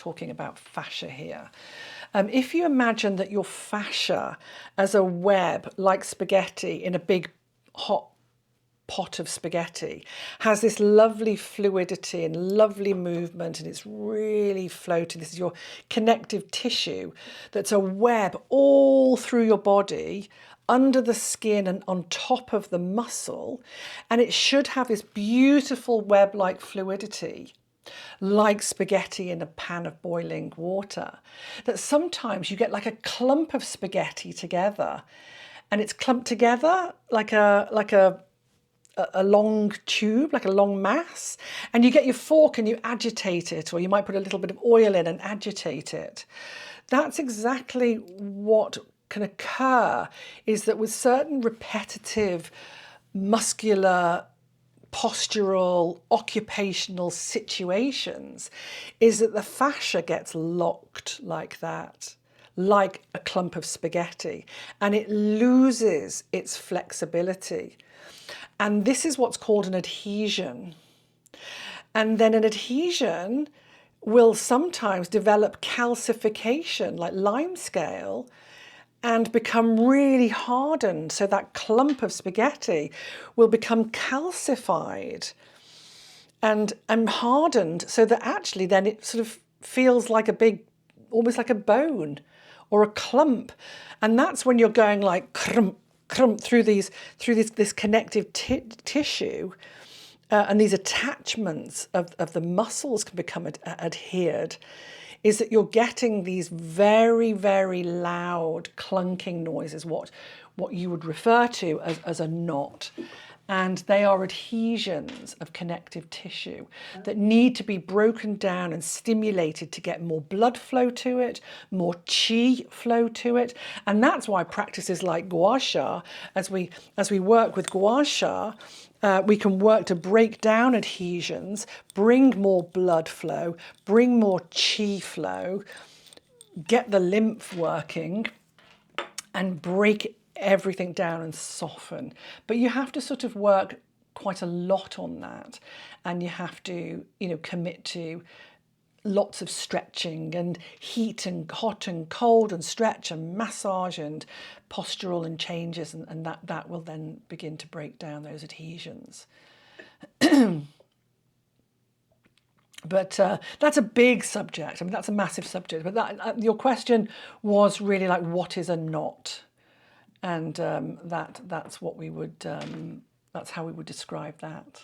talking about fascia here. If you imagine that your fascia as a web, like spaghetti in a big hot pot of spaghetti, has this lovely fluidity and lovely movement, and it's really floating. This is your connective tissue that's a web all through your body, under the skin and on top of the muscle, and it should have this beautiful web-like fluidity, like spaghetti in a pan of boiling water, that sometimes you get like a clump of spaghetti together, and it's clumped together like a long tube, like a long mass, and you get your fork and you agitate it, or you might put a little bit of oil in and agitate it. That's exactly what can occur, is that with certain repetitive muscular, postural, occupational situations, is that the fascia gets locked like that, like a clump of spaghetti, and it loses its flexibility. And this is what's called an adhesion. And then an adhesion will sometimes develop calcification, like limescale, and become really hardened. So that clump of spaghetti will become calcified and hardened, so that actually then it sort of feels like a big, almost like a bone or a clump. And that's when you're going like crump, crump through this connective tissue, and these attachments of the muscles can become adhered, is that you're getting these very, very loud clunking noises, what you would refer to as a knot. And they are adhesions of connective tissue that need to be broken down and stimulated to get more blood flow to it, more qi flow to it. And that's why practices like gua sha, as we work with gua sha, we can work to break down adhesions, bring more blood flow, bring more qi flow, get the lymph working, and break everything down and soften. But you have to sort of work quite a lot on that, and you have to, commit to lots of stretching and heat and hot and cold and stretch and massage and postural and changes, and that will then begin to break down those adhesions. But that's a big subject. I mean, that's a massive subject. But your question was really like, what is a knot? And that's what we would, that's how we would describe that.